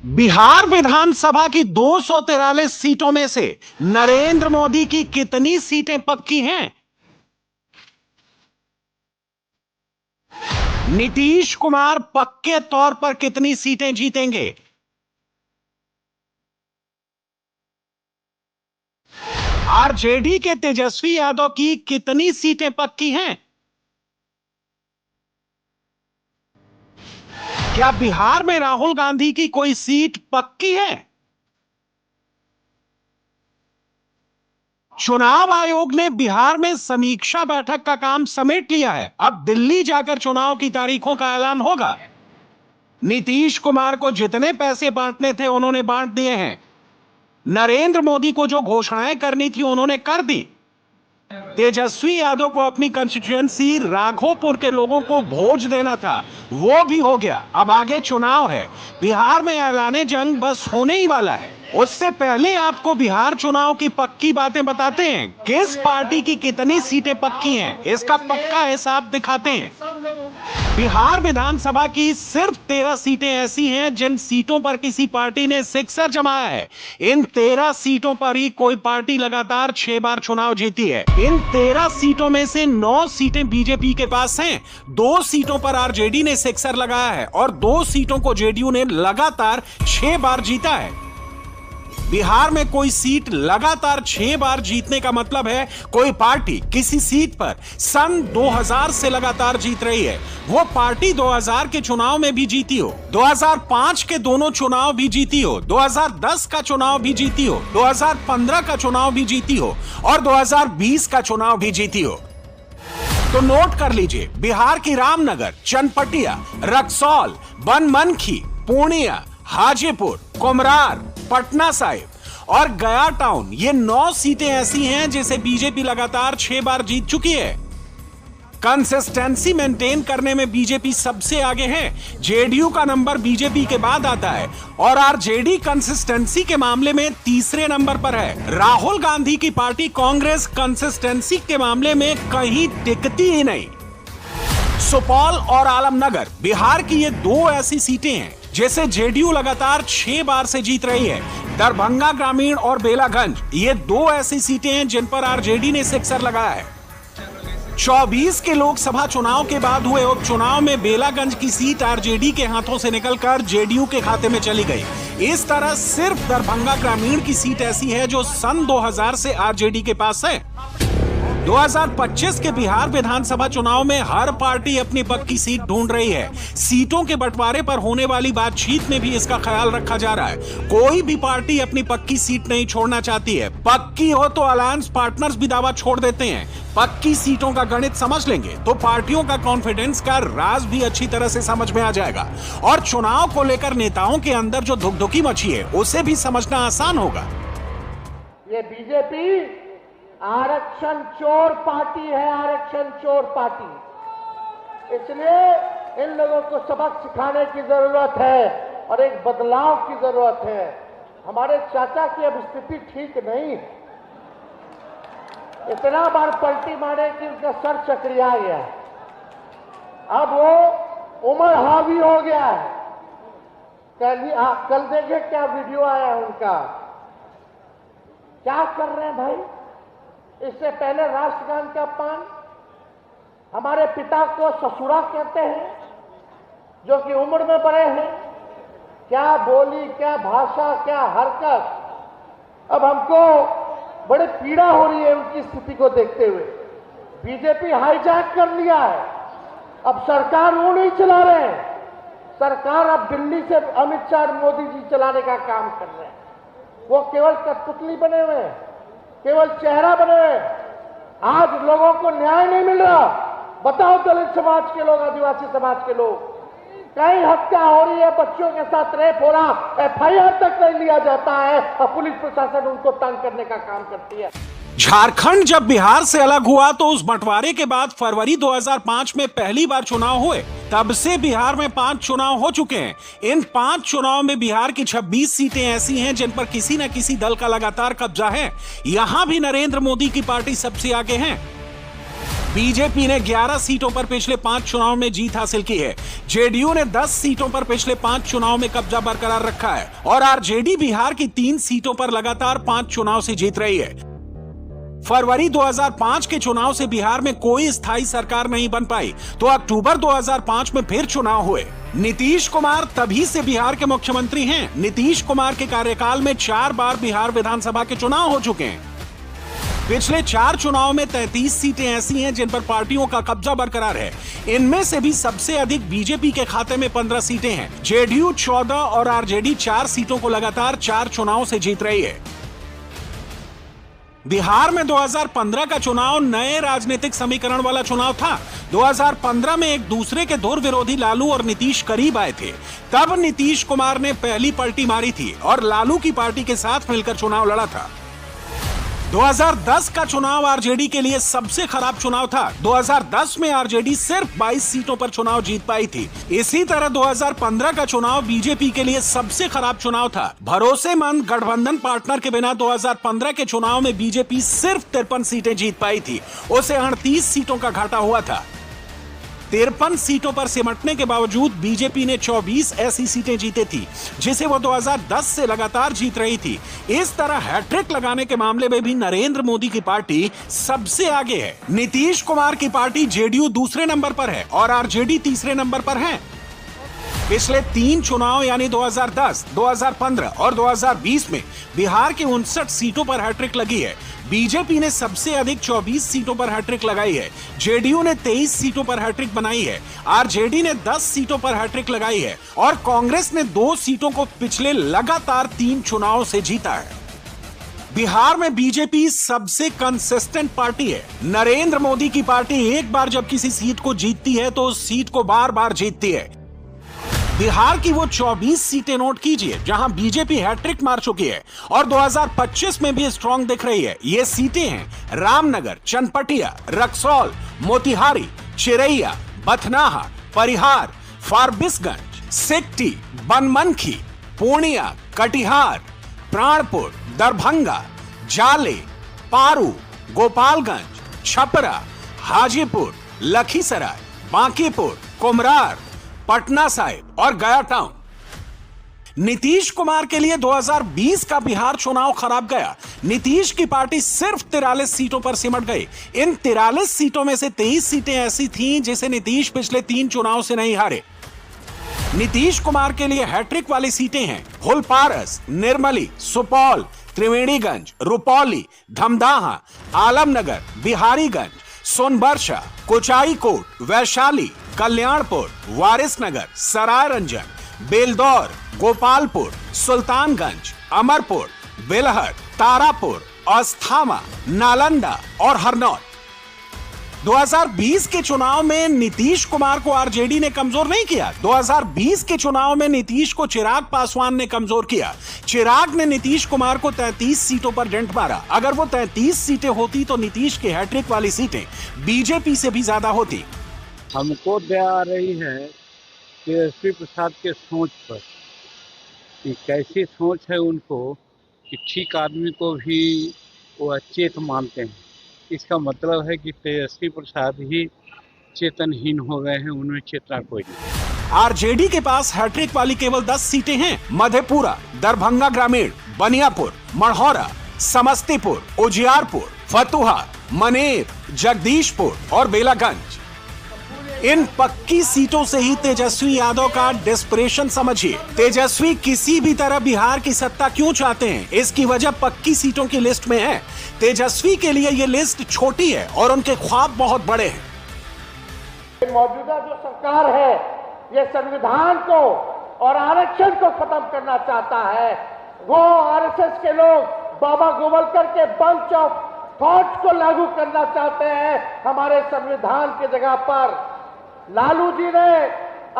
बिहार विधानसभा की 243 सीटों में से नरेंद्र मोदी की कितनी सीटें पक्की हैं? नीतीश कुमार पक्के तौर पर कितनी सीटें जीतेंगे? आरजेडी के तेजस्वी यादव की कितनी सीटें पक्की हैं? क्या बिहार में राहुल गांधी की कोई सीट पक्की है? चुनाव आयोग ने बिहार में समीक्षा बैठक का काम समेट लिया है। अब दिल्ली जाकर चुनाव की तारीखों का ऐलान होगा। नीतीश कुमार को जितने पैसे बांटने थे उन्होंने बांट दिए हैं। नरेंद्र मोदी को जो घोषणाएं करनी थी उन्होंने कर दी। तेजस्वी यादव को अपनी कंस्टिट्यूएंसी राघोपुर के लोगों को भोज देना था, वो भी हो गया। अब आगे चुनाव है। बिहार में ऐलाने जंग बस होने ही वाला है। उससे पहले आपको बिहार चुनाव की पक्की बातें बताते हैं। किस पार्टी की कितनी सीटें पक्की हैं, इसका पक्का हिसाब दिखाते हैं। बिहार विधानसभा की सिर्फ 13 सीटें ऐसी हैं जिन सीटों पर किसी पार्टी ने सिक्सर जमाया है। इन 13 सीटों पर ही कोई पार्टी लगातार 6 बार चुनाव जीती है। इन 13 सीटों में से 9 सीटें बीजेपी के पास हैं। 2 सीटों पर आरजेडी ने सिक्सर लगाया है और 2 सीटों को जेडीयू ने लगातार 6 बार जीता है। बिहार में कोई सीट लगातार 6 बार जीतने का मतलब है कोई पार्टी किसी सीट पर सन 2000 से लगातार जीत रही है। वो पार्टी 2000 के चुनाव में भी जीती हो, 2005 के दोनों चुनाव भी जीती हो, 2010 का चुनाव भी जीती हो, 2015 का चुनाव भी जीती हो और 2020 का चुनाव भी जीती हो। तो नोट कर लीजिए, बिहार की रामनगर, चनपटिया, रक्सौल, बनमनखी, पूर्णिया, हाजीपुर, कुमरार, पटना साहिब और गया टाउन, ये 9 सीटें ऐसी हैं जिसे बीजेपी लगातार 6 बार जीत चुकी है। कंसिस्टेंसी मेंटेन करने में बीजेपी सबसे आगे है। जेडीयू का नंबर बीजेपी के बाद आता है और आरजेडी कंसिस्टेंसी के मामले में तीसरे नंबर पर है। राहुल गांधी की पार्टी कांग्रेस कंसिस्टेंसी के मामले में कहीं टिकती ही नहीं। सुपौल और आलमनगर, बिहार की ये 2 ऐसी सीटें हैं जैसे जेडीयू लगातार 6 बार से जीत रही है। दरभंगा ग्रामीण और बेलागंज, ये 2 ऐसी सीटें हैं जिन पर आरजेडी ने सिक्सर लगाया है। 24 के लोकसभा चुनाव के बाद हुए उपचुनाव में बेलागंज की सीट आरजेडी के हाथों से निकलकर जेडीयू के खाते में चली गई। इस तरह सिर्फ दरभंगा ग्रामीण की सीट ऐसी है जो सन 2000 से आरजेडी के पास है। 2025 के बिहार विधानसभा चुनाव में हर पार्टी अपनी पक्की सीट ढूंढ रही है। सीटों के बंटवारे पर होने वाली बातचीत में भी इसका ख्याल रखा जा रहा है। कोई भी पार्टी अपनी पक्की सीट नहीं छोड़ना चाहती है। पक्की हो तो अलायंस पार्टनर्स भी दावा छोड़ देते हैं। पक्की सीटों का गणित समझ लेंगे तो पार्टियों का कॉन्फिडेंस का राज भी अच्छी तरह से समझ में आ जाएगा और चुनाव को लेकर नेताओं के अंदर जो धुकधुकी मची है उसे भी समझना आसान होगा। ये बीजेपी आरक्षण चोर पार्टी है, आरक्षण चोर पार्टी। इसलिए इन लोगों को सबक सिखाने की जरूरत है और एक बदलाव की जरूरत है। हमारे चाचा की अब स्थिति ठीक नहीं है। इतना बार पलटी मारे कि उनका सर चकरिया गया। अब वो उम्र हावी हो गया है। कल देखे क्या वीडियो आया उनका, क्या कर रहे हैं भाई। इससे पहले राष्ट्रगान का अपमान, हमारे पिता को ससुरा कहते हैं जो कि उम्र में बड़े हैं। क्या बोली, क्या भाषा, क्या हरकत। अब हमको बड़ी पीड़ा हो रही है उनकी स्थिति को देखते हुए। बीजेपी हाईजैक कर लिया है। अब सरकार वो नहीं चला रहे हैं। सरकार अब दिल्ली से अमित शाह, मोदी जी चलाने का काम कर रहे हैं। वो केवल कठपुतली बने हुए हैं, केवल चेहरा बने हुए। आज लोगों को न्याय नहीं मिल रहा। बताओ, दलित समाज के लोग, आदिवासी समाज के लोग, कहीं हत्या हो रही है, बच्चों के साथ रेप हो रहा, एफआईआर तक नहीं लिया जाता है और पुलिस प्रशासन उनको तंग करने का काम करती है। झारखंड जब बिहार से अलग हुआ तो उस बंटवारे के बाद फरवरी 2005 में पहली बार चुनाव हुए। तब से बिहार में 5 चुनाव हो चुके हैं। इन 5 चुनाव में बिहार की 26 सीटें ऐसी हैं जिन पर किसी न किसी दल का लगातार कब्जा है। यहां भी नरेंद्र मोदी की पार्टी सबसे आगे है। बीजेपी ने 11 सीटों पर पिछले 5 चुनाव में जीत हासिल की है। जेडीयू ने 10 सीटों पर पिछले 5 चुनाव में कब्जा बरकरार रखा है और आरजेडी बिहार की 3 सीटों पर लगातार 5 चुनाव से जीत रही है। फरवरी 2005 के चुनाव से बिहार में कोई स्थायी सरकार नहीं बन पाई, तो अक्टूबर 2005 में फिर चुनाव हुए। नीतीश कुमार तभी से बिहार के मुख्यमंत्री हैं। नीतीश कुमार के कार्यकाल में 4 बार बिहार विधानसभा के चुनाव हो चुके हैं। पिछले 4 चुनाव में 33 सीटें ऐसी हैं जिन पर पार्टियों का कब्जा बरकरार है। इनमें से भी सबसे अधिक बीजेपी के खाते में 15 सीटें हैं। जेडीयू 14 और आरजेडी 4 सीटों को लगातार 4 चुनाव से जीत रही है। बिहार में 2015 का चुनाव नए राजनीतिक समीकरण वाला चुनाव था। 2015 में एक दूसरे के धुर विरोधी लालू और नीतीश करीब आए थे। तब नीतीश कुमार ने पहली पलटी मारी थी और लालू की पार्टी के साथ मिलकर चुनाव लड़ा था। 2010 का चुनाव आरजेडी के लिए सबसे खराब चुनाव था। 2010 में आरजेडी सिर्फ 22 सीटों पर चुनाव जीत पाई थी। इसी तरह 2015 का चुनाव बीजेपी के लिए सबसे खराब चुनाव था। भरोसेमंद गठबंधन पार्टनर के बिना 2015 के चुनाव में बीजेपी सिर्फ 53 सीटें जीत पाई थी। उसे 38 सीटों का घाटा हुआ था। 53 सीटों पर सिमटने के बावजूद बीजेपी ने 24 ऐसी सीटें जीती थी जिसे वो 2010 से लगातार जीत रही थी। इस तरह हैट्रिक लगाने के मामले में भी नरेंद्र मोदी की पार्टी सबसे आगे है। नीतीश कुमार की पार्टी जेडीयू दूसरे नंबर पर है और आरजेडी तीसरे नंबर पर है। पिछले 3 चुनाव यानी 2010, 2015 और 2020 में बिहार की 59 सीटों पर हैट्रिक लगी है। बीजेपी ने सबसे अधिक 24 सीटों पर हैट्रिक लगाई है। जेडीयू ने 23 सीटों पर हैट्रिक बनाई है। आरजेडी ने 10 सीटों पर हैट्रिक लगाई है और कांग्रेस ने 2 सीटों को पिछले लगातार 3 चुनाव से जीता है। बिहार में बीजेपी सबसे कंसिस्टेंट पार्टी है। नरेंद्र मोदी की पार्टी एक बार जब किसी सीट को जीतती है तो उस सीट को बार बार जीतती है। बिहार की वो 24 सीटें नोट कीजिए जहां बीजेपी हैट्रिक मार चुकी है और 2025 में भी स्ट्रांग दिख रही है। ये सीटें हैं रामनगर, चनपटिया, रक्सौल, मोतिहारी, चिरैया, बथनाहा, परिहार, फारबिसगंज, सिकटी, बनमनखी, पूर्णिया, कटिहार, प्राणपुर, दरभंगा, जाले, पारू, गोपालगंज, छपरा, हाजीपुर, लखीसराय, बांकीपुर, कुमरार, पटना साहिब और गया टाउन। नीतीश कुमार के लिए 2020 का बिहार चुनाव खराब गया। नीतीश की पार्टी सिर्फ 43 सीटों पर सिमट गई। इन 43 सीटों में से 23 सीटें ऐसी थीं जिसे नीतीश पिछले 3 चुनाव से नहीं हारे। नीतीश कुमार के लिए हैट्रिक वाली सीटें हैं फुलपारस, निर्मली, सुपौल, त्रिवेणीगंज, रुपौली, धमदाहा, आलमनगर, बिहारीगंज, सोनबरसा, कुचाईकोट, वैशाली, कल्याणपुर, वारिसनगर, सरायरंजन, बेलदौर, गोपालपुर, सुल्तानगंज, अमरपुर, बेलहर, तारापुर, अस्थामा, नालंदा और हरनौत। 2020 के चुनाव में नीतीश कुमार को आरजेडी ने कमजोर नहीं किया। 2020 के चुनाव में नीतीश को चिराग पासवान ने कमजोर किया। चिराग ने नीतीश कुमार को 33 सीटों पर डेंट मारा। अगर वो 33 सीटें होती तो नीतीश की हैट्रिक वाली सीटें बीजेपी से भी ज्यादा होती। हमको दया आ रही है तेजस्वी प्रसाद के सोच पर कि कैसी सोच है उनको कि ठीक आदमी को भी वो अचेत मानते हैं। इसका मतलब है कि तेजस्वी प्रसाद ही चेतनहीन हो गए हैं, उनमें चेतना कोई नहीं। आरजेडी के पास हैट्रिक वाली केवल 10 सीटें हैं। मधेपुरा, दरभंगा ग्रामीण, बनियापुर, मढ़ौरा, समस्तीपुर, उजियारपुर, फतुहा, मनेर, जगदीशपुर और बेलागंज। इन पक्की सीटों से ही तेजस्वी यादव का डेस्परेशन समझिए। तेजस्वी किसी भी तरह बिहार की सत्ता क्यों चाहते हैं, इसकी वजह पक्की सीटों की लिस्ट में है। तेजस्वी के लिए ये लिस्ट छोटी है और उनके ख्वाब बहुत बड़े हैं। मौजूदा जो सरकार है ये संविधान को और आरक्षण को खत्म करना चाहता है। वो आरएसएस के लोग बाबा गोवलकर के बंच ऑफ थॉट्स को लागू करना चाहते हैं हमारे संविधान की जगह पर। लालू जी ने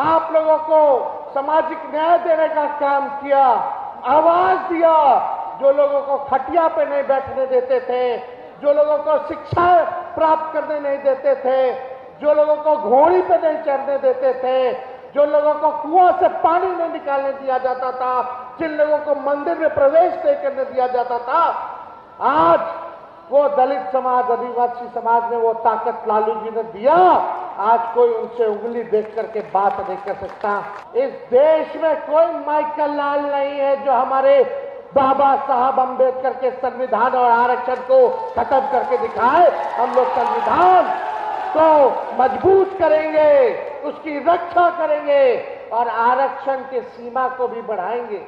आप लोगों को सामाजिक न्याय देने का काम किया, आवाज दिया, जो लोगों को खटिया पे नहीं बैठने देते थे, जो लोगों को शिक्षा प्राप्त करने नहीं देते थे, जो लोगों को घोड़ी पे नहीं चढ़ने देते थे, जो लोगों को कुआं से पानी नहीं निकालने दिया जाता था, जिन लोगों को मंदिर में प्रवेश नहीं करने दिया जाता था। आज वो दलित समाज, आदिवासी समाज में वो ताकत लालू जी ने दिया, आज कोई उनसे उंगली देख करके बात नहीं कर सकता। इस देश में कोई माइकल लाल नहीं है जो हमारे बाबा साहब अंबेडकर के संविधान और आरक्षण को खत्म करके दिखाए। हम लोग संविधान को मजबूत करेंगे, उसकी रक्षा करेंगे और आरक्षण की सीमा को भी बढ़ाएंगे।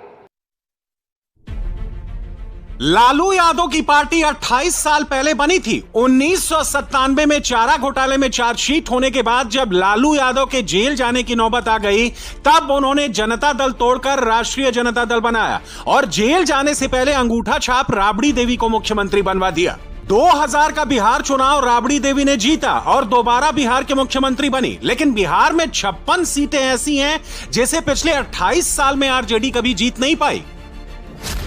लालू यादव की पार्टी 28 साल पहले बनी थी। 1997 में चारा घोटाले में चार्जशीट होने के बाद जब लालू यादव के जेल जाने की नौबत आ गई, तब उन्होंने जनता दल तोड़कर राष्ट्रीय जनता दल बनाया और जेल जाने से पहले अंगूठा छाप राबड़ी देवी को मुख्यमंत्री बनवा दिया। 2000 का बिहार चुनाव राबड़ी देवी ने जीता और दोबारा बिहार के मुख्यमंत्री बनी। लेकिन बिहार में 56 सीटें ऐसी हैं जिसे पिछले 28 साल में आरजेडी कभी जीत नहीं पाई।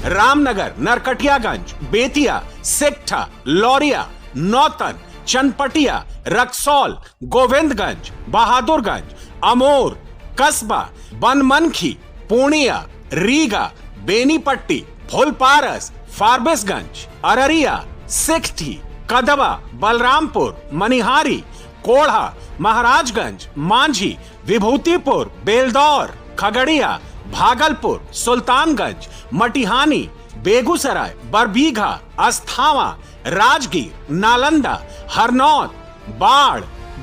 रामनगर, नरकटियागंज, बेतिया, सेक्ठा, लौरिया, नौतन, चनपटिया, रक्सौल, गोविंदगंज, बहादुरगंज, अमोर, कस्बा, बनमनखी, पूर्णिया, रीगा, बेनीपट्टी, फुलपारस, फारबिसगंज, अररिया, सिकठी, कदवा, बलरामपुर, मनिहारी, कोढ़ा, महाराजगंज, मांझी, विभूतिपुर, बेलदौर, खगड़िया, भागलपुर, सुल्तानगंज, मटिहानी, बेगूसराय, बरबीघा, अस्थावा, राजगीर, नालंदा, हरनौत, बाढ़,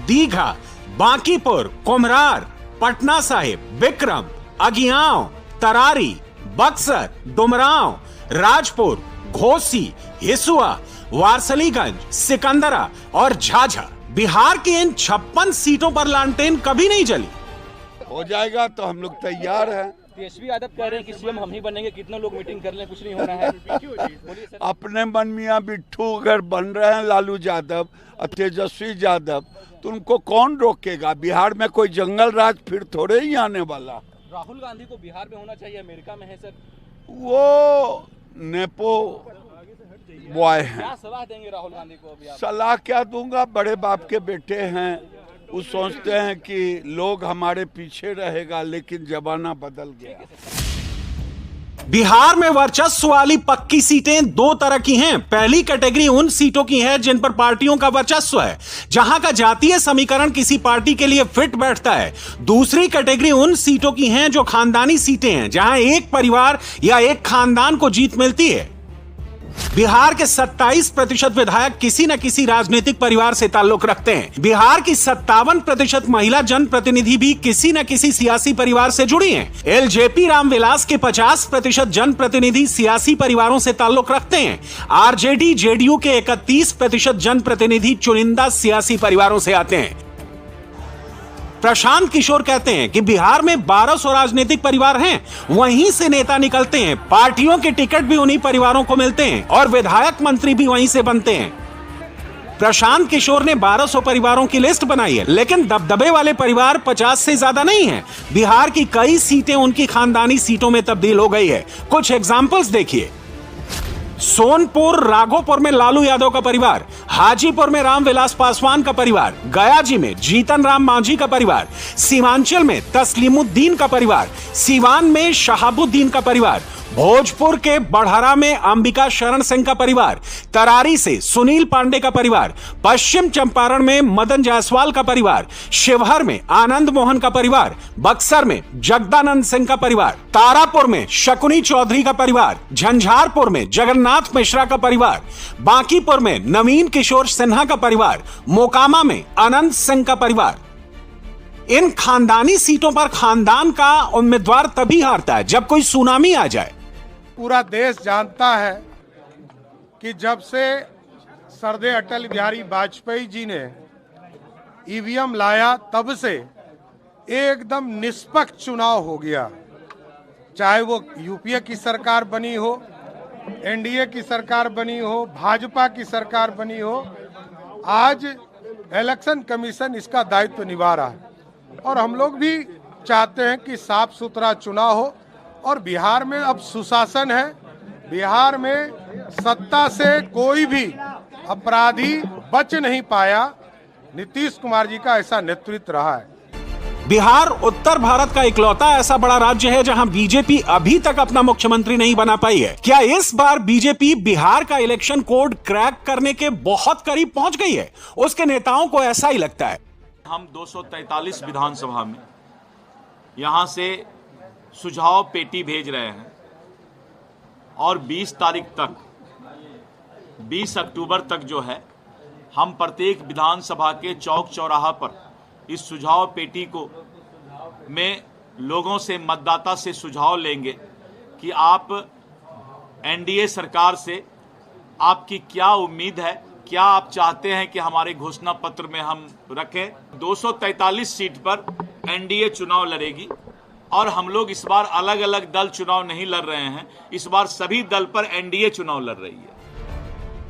दीघा, बांकीपुर, कुम्हरार, पटना साहिब, विक्रम, अगियाव, तरारी, बक्सर, डुमरांव, राजपुर, घोसी, हिसुआ, वारसलीगंज, सिकंदरा और झाझा। बिहार की इन 56 सीटों पर लालटेन कभी नहीं जली। हो जाएगा तो हम लोग तैयार हैं। तेजस्वी यादव कह रहे हैं कि सीएम हम ही बनेंगे, कितने लोग मीटिंग कर लें, कुछ नहीं होना है। अपने मन मियाँ बिट्ठू अगर बन रहे हैं लालू यादव और तेजस्वी यादव, तो उनको कौन रोकेगा? बिहार में कोई जंगल राज फिर थोड़े ही आने वाला। राहुल गांधी को बिहार में होना चाहिए, अमेरिका में है सर। वो नेपो बॉय हैं। क्या सलाह देंगे राहुल गांधी को अभी आप? सलाह क्या दूंगा, बड़े बाप के बेटे हैं, वो सोचते हैं कि लोग हमारे पीछे रहेगा, लेकिन जमाना बदल गया। बिहार में वर्चस्व वाली पक्की सीटें दो तरह की हैं। पहली कैटेगरी उन सीटों की है जिन पर पार्टियों का वर्चस्व है, जहां का जातीय समीकरण किसी पार्टी के लिए फिट बैठता है। दूसरी कैटेगरी उन सीटों की हैं जो खानदानी सीटें हैं, जहां एक परिवार या एक खानदान को जीत मिलती है। बिहार के 27% विधायक किसी न किसी राजनीतिक परिवार से ताल्लुक रखते हैं। बिहार की 57% महिला जनप्रतिनिधि भी किसी न किसी सियासी परिवार से जुड़ी हैं। एलजेपी रामविलास के 50% जनप्रतिनिधि सियासी परिवारों से ताल्लुक रखते हैं। आरजेडी जेडीयू के 31% जनप्रतिनिधि चुनिंदा सियासी परिवारों से आते हैं। प्रशांत किशोर कहते हैं कि बिहार में 1200 राजनीतिक परिवार हैं, वहीं से नेता निकलते हैं, पार्टियों के टिकट भी उन्हीं परिवारों को मिलते हैं और विधायक मंत्री भी वहीं से बनते हैं। प्रशांत किशोर ने 1200 परिवारों की लिस्ट बनाई है, लेकिन दबदबे वाले परिवार 50 से ज्यादा नहीं है। बिहार की कई सीटें उनकी खानदानी सीटों में तब्दील हो गई है। कुछ एग्जाम्पल्स देखिए। सोनपुर, राघोपुर में लालू यादव का परिवार, हाजीपुर में रामविलास पासवान का परिवार, गयाजी में जीतन राम मांझी का परिवार, सीमांचल में तस्लीमुद्दीन का परिवार, सीवान में शहाबुद्दीन का परिवार, भोजपुर के बढ़हरा में अंबिका शरण सिंह का परिवार, तरारी से सुनील पांडे का परिवार, पश्चिम चंपारण में मदन जायसवाल का परिवार, शिवहर में आनंद मोहन का परिवार, बक्सर में जगदानंद सिंह का परिवार, तारापुर में शकुनी चौधरी का परिवार, झंझारपुर में जगन्नाथ मिश्रा का परिवार, बांकीपुर में नवीन किशोर सिन्हा का परिवार, मोकामा में अनंत सिंह का परिवार। इन खानदानी सीटों पर खानदान का उम्मीदवार तभी हारता है जब कोई सुनामी आ जाए। पूरा देश जानता है कि जब से सरदे अटल बिहारी वाजपेयी जी ने ईवीएम लाया, तब से एकदम निष्पक्ष चुनाव हो गया। चाहे वो यूपीए की सरकार बनी हो, एनडीए की सरकार बनी हो, भाजपा की सरकार बनी हो, आज इलेक्शन कमीशन इसका दायित्व निभा रहा है और हम लोग भी चाहते हैं कि साफ सुथरा चुनाव हो। और बिहार में अब सुशासन है, बिहार में सत्ता से कोई भी अपराधी बच नहीं पाया। नीतीश कुमार जी का ऐसा नेतृत्व रहा है। बिहार उत्तर भारत का इकलौता ऐसा बड़ा राज्य है जहां बीजेपी अभी तक अपना मुख्यमंत्री नहीं बना पाई है। क्या इस बार बीजेपी बिहार का इलेक्शन कोड क्रैक करने के बहुत करीब पहुंच गई है? उसके नेताओं को ऐसा ही लगता है। हम 243 विधानसभा में यहां से सुझाव पेटी भेज रहे हैं और 20 तारीख तक 20 अक्टूबर तक जो है हम प्रत्येक विधानसभा के चौक चौराहा पर इस सुझाव पेटी को में लोगों से, मतदाता से सुझाव लेंगे कि आप एनडीए सरकार से आपकी क्या उम्मीद है, क्या आप चाहते हैं कि हमारे घोषणा पत्र में हम रखें। 243 सीट पर एनडीए चुनाव लड़ेगी और हम लोग इस बार अलग अलग दल चुनाव नहीं लड़ रहे हैं, इस बार सभी दल पर एनडीए चुनाव लड़ रही है।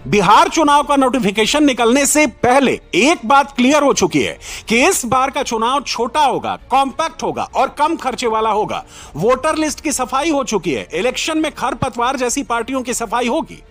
बिहार चुनाव का नोटिफिकेशन निकलने से पहले एक बात क्लियर हो चुकी है कि इस बार का चुनाव छोटा होगा, कॉम्पैक्ट होगा और कम खर्चे वाला होगा। वोटर लिस्ट की सफाई हो चुकी है, इलेक्शन में खरपतवार जैसी पार्टियों की सफाई होगी।